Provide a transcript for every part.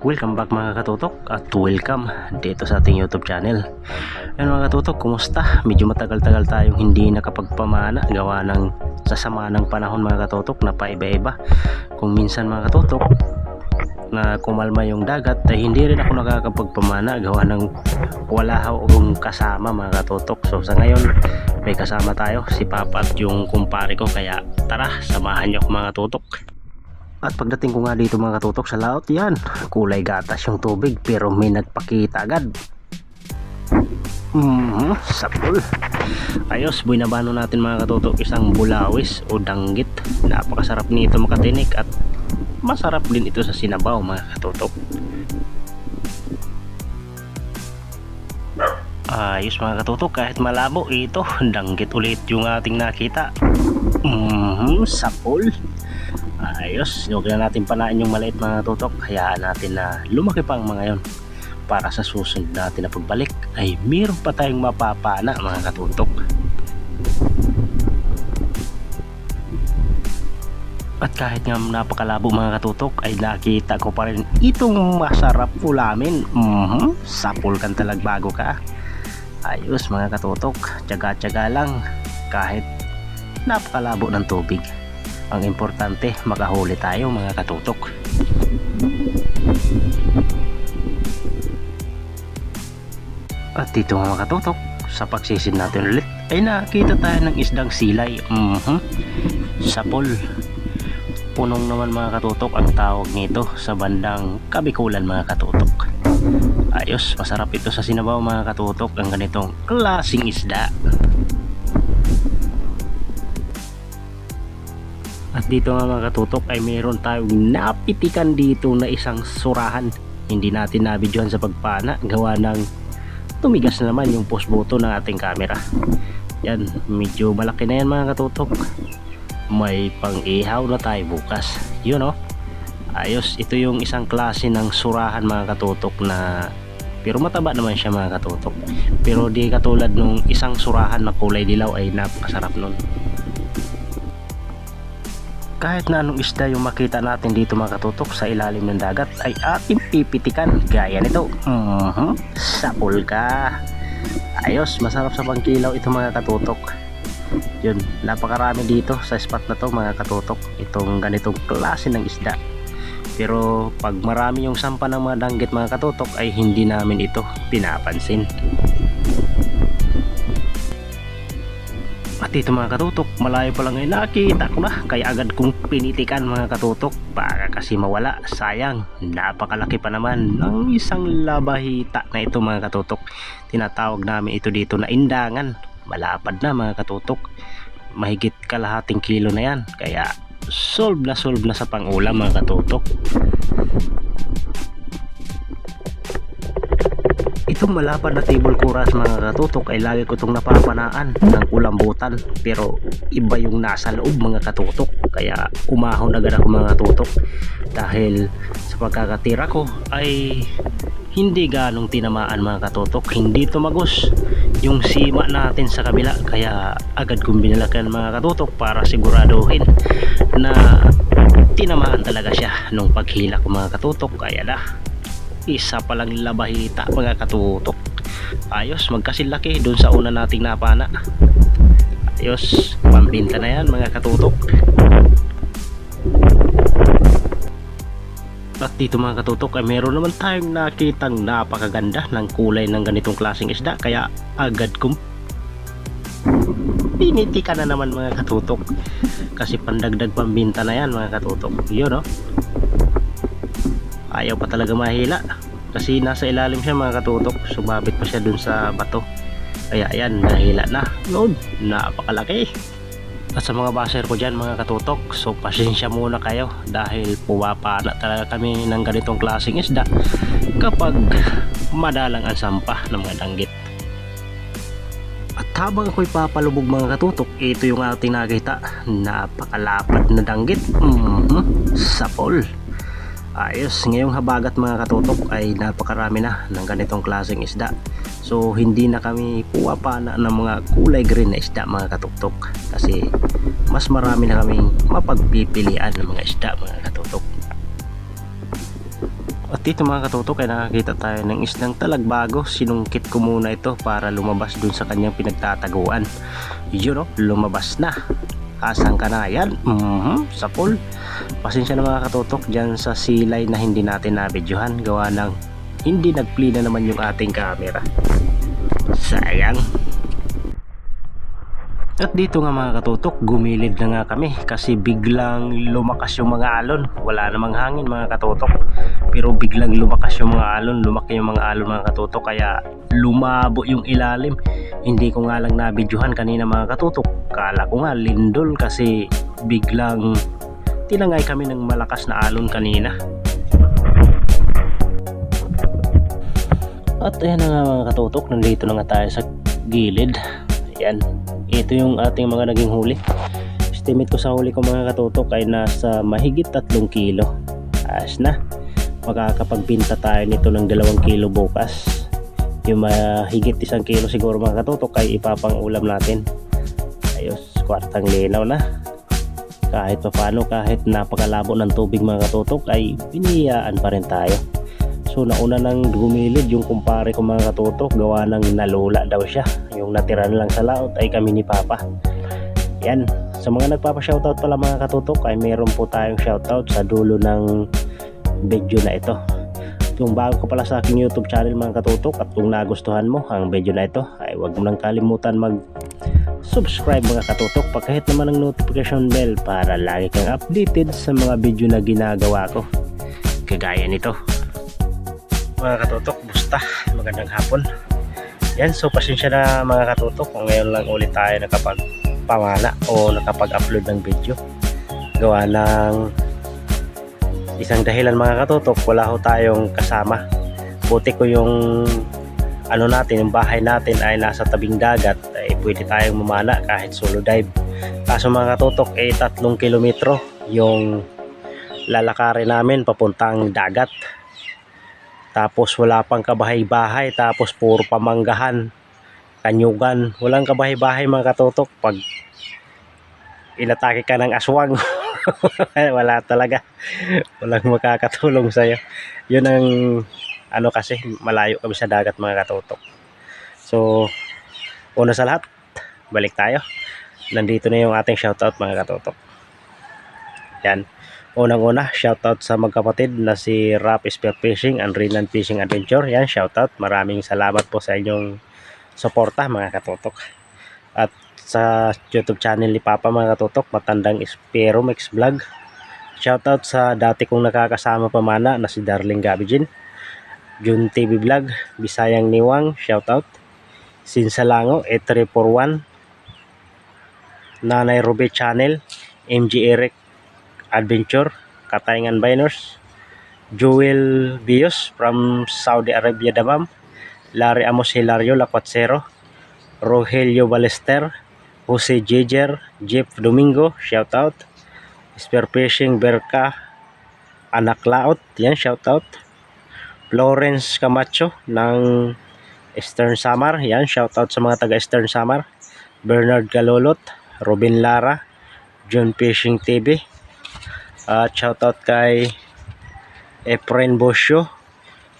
Welcome back mga katutok at welcome dito sa ating YouTube channel. Ayun mga katutok, kumusta? Medyo matagal-tagal tayong hindi nakapagpamana gawa ng sasama ng panahon mga katutok na paiba-iba. Kung minsan mga katutok na kumalma yung dagat ay hindi rin ako nakakapagpamana gawa ng wala akong kasama mga katutok. So sa ngayon may kasama tayo, si Papa at yung kumpare ko, kaya tara samahan niyo ako mga katutok. At pagdating ko nga dito mga katutok sa laot, yan, kulay gatas yung tubig pero may nagpakita agad. Sapul. Ayos, binabano natin mga katutok isang bulawis o danggit. Napakasarap nito makatinik at masarap din ito sa sinabaw mga katutok. Ayos mga katutok, kahit malabo ito, danggit ulit yung ating nakita. Sapul. Ayos, huwag na natin panain yung maliit mga tutok, hayaan natin na lumaki pa ang mga yon para sa susunod natin na pagbalik ay mayroon pa tayong mapapana mga katutok. At kahit nga napakalabo mga katutok ay nakita ko pa rin itong masarap ulamin. Sapul kan talagbago ka. Ayos mga katutok, tiyaga-tiyaga lang kahit napakalabo ng tubig. Ang importante makahuli tayo mga katutok. At dito mga katutok, sa pagsisid natin ulit ay nakita tayo ng isdang silay. Sapol. Punong naman mga katutok ang tawag nito sa bandang Kabikulan mga katutok. Ayos, masarap ito sa sinabaw mga katutok, ang ganitong klaseng isda. At dito nga mga katutok ay mayroon tayong napitikan dito na isang surahan. Hindi natin nabidyohan sa pagpana gawa ng tumigas na naman yung post button ng ating camera. Yan, medyo malaki na yan mga katutok. May pang-ihaw na tayo bukas. Yun o. Ayos, ito yung isang klase ng surahan mga katutok na pero mataba naman siya mga katutok. Pero di katulad nung isang surahan na kulay dilaw ay napakasarap nun. Kahit na anong isda yung makita natin dito mga katutok sa ilalim ng dagat ay ating pipitikan gaya nito. Sapul ka. Ayos, masarap sa pangkilaw ito mga katutok. Yun, napakarami dito sa spot na to mga katutok, itong ganitong klase ng isda. Pero pag marami yung sampa ng mga danggit mga katutok ay hindi namin ito pinapansin. At dito mga katutok, malayo pa lang ay nakita ko na, kaya agad kong pinitikan mga katutok para kasi mawala. Sayang, napakalaki pa naman ng isang labahita na ito mga katutok. Tinatawag namin ito dito na indangan. Malapad na mga katutok, mahigit kalahating kilo na yan, kaya solve na sa pangulam mga katutok. Itong malapad na table kuras mga katutok ay lagi ko itong napapanaan ng kulambutan, pero iba yung nasa loob mga katutok, kaya umahon agad ako mga katutok dahil sa pagkakatira ko ay hindi ganong tinamaan mga katutok, hindi tumagos yung sima natin sa kabila, kaya agad kong binalakan mga katutok para siguraduhin na tinamaan talaga siya nung paghila ko mga katutok. Kaya na isa palang labahita mga katutok. Ayos, magkasilaki dun sa una nating napana. Ayos, pambinta na yan mga katutok. At dito mga katutok ay meron naman tayong nakitang napakaganda ng kulay ng ganitong klaseng isda, kaya agad kong pinitikan na naman mga katutok kasi pandagdag pambinta na yan mga katutok. Yun o, ayaw pa talaga mahila kasi nasa ilalim siya mga katutok, sumabit pa siya dun sa bato, kaya ayan, nahila na. Lord, napakalaki. At sa mga baser ko dyan mga katutok, so pasensya muna kayo dahil pumapana talaga kami ng ganitong klaseng isda kapag madalang ang sampah ng mga danggit. At habang ako'y papalubog mga katutok, ito yung ating nakita, napakalapad na danggit. Sapol. Ayos, ngayong habagat mga katutok ay napakarami na ng ganitong klaseng isda. So hindi na kami puwapana ng mga kulay green na isda mga katutok kasi mas marami na kaming mapagpipilian ng mga isda mga katutok. At dito mga katutok ay nakakita tayo ng islang talagbago. Sinungkit ko muna ito para lumabas dun sa kanyang pinagtataguan. Yun o, lumabas na. Asang ka na yan? Sapol. Pasensya na mga katutok dyan sa silay na hindi natin nabidyohan. Gawa ng hindi nag-play na naman yung ating camera. Sayang. At dito nga mga katutok, gumilid na nga kami kasi biglang lumakas yung mga alon. Wala namang hangin mga katutok, pero biglang lumakas yung mga alon, lumaki yung mga alon mga katutok, kaya lumabo yung ilalim. Hindi ko nga lang nabidyohan kanina mga katutok. Kala ko nga lindol kasi biglang tinangay kami ng malakas na alon kanina. At ayan na nga mga katutok, nandito na nga tayo sa gilid. Ayan, ito yung ating mga naging huli. Estimate ko sa huli ko mga katutok ay nasa mahigit 3 kilo. Ayos na, makakapagbinta tayo nito ng 2 kilo bukas. Yung mahigit 1 kilo siguro mga katutok ay ipapang ulam natin. Ayos, kwartang linaw na. Kahit pa paano, kahit napakalabo ng tubig mga katutok ay biniyaan pa rin tayo. So nauna nang gumilid yung kumpare ko mga katutok, gawa ng nalula daw siya. Yung natira lang sa laot ay kami ni Papa. Yan, sa mga nagpapa-shoutout pala mga katutok ay meron po tayong shoutout sa dulo ng video na ito. Kung bago ka pala sa aking YouTube channel mga katutok at kung nagustuhan mo ang video na ito ay huwag mo nang kalimutan mag-subscribe mga katutok. Pagkahit naman ng notification bell para lagi kang updated sa mga video na ginagawa ko. Kagaya nito. Mga katutok, busta, magandang hapon. Yan, so pasensya na mga katutok kung ngayon lang ulit tayo nakapagpamana o nakapag-upload ng video. Gawa ng isang dahilan mga katutok, wala ho tayong kasama. Buti ko yung yung bahay natin ay nasa tabing dagat, ay pwede tayong mamana kahit solo dive. Kaso mga katutok, 3 kilometro yung lalakarin namin papuntang dagat. Tapos wala pang kabahay-bahay, tapos puro pamanggahan, kanyugan, walang kabahay-bahay mga katutok. Pag inatake ka ng aswang wala talaga, walang makakatulong sa'yo. Yun ang kasi malayo kami sa dagat mga katutok. So una sa lahat, balik tayo. Nandito na yung ating shoutout mga katutok. Yan, unang-una, shoutout sa magkapatid na si Rap Spearfishing and Renan Fishing Adventure. Yan, shoutout. Maraming salamat po sa inyong suporta mga katutok. At sa YouTube channel ni Papa mga katutok, Matandang Espero Mix Vlog. Shoutout sa dati kong nakakasama pamana na si Darling Gabijin. Jun TV Vlog, Bisayang Niwang, shoutout. Sinsalango, 8341. Nanay Ruby Channel, MG Eric Adventure, Katayngan Biners, Joel Bios from Saudi Arabia Damam, Larry Amos Hilario Lacuatsero, Rogelio Ballester, Jose Jejer, Jeff Domingo, shoutout. Spearfishing Berka Anak Laot, yan, shoutout. Florence Camacho ng Eastern Samar, yan, shoutout sa mga taga Eastern Samar. Bernard Galolot, Robin Lara, John Fishing TV. At shoutout kay Efren Bosio,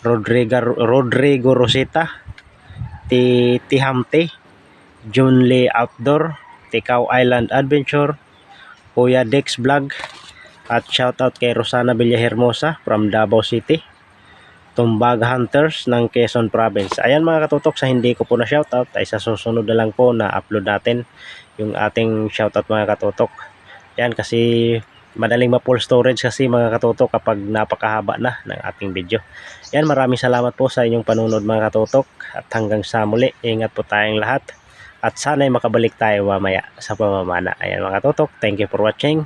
Rodrigo Rosita, Tihamte, John Lee Outdoor, Tikaw Island Adventure, Kuya Dex Vlog. At shoutout kay Rosana Villahermosa from Davao City, Tumbag Hunters ng Quezon Province. Ayan mga katutok, sa hindi ko po na shoutout ay sa susunod na lang po na upload natin yung ating shoutout mga katutok. Yan, kasi madaling ma-full storage kasi mga katutok kapag napakahaba na ng ating video. Yan, maraming salamat po sa inyong panunod mga katutok. At hanggang sa muli, ingat po tayong lahat. At sana'y makabalik tayo mamaya sa pamamana. Ayan mga katutok, thank you for watching.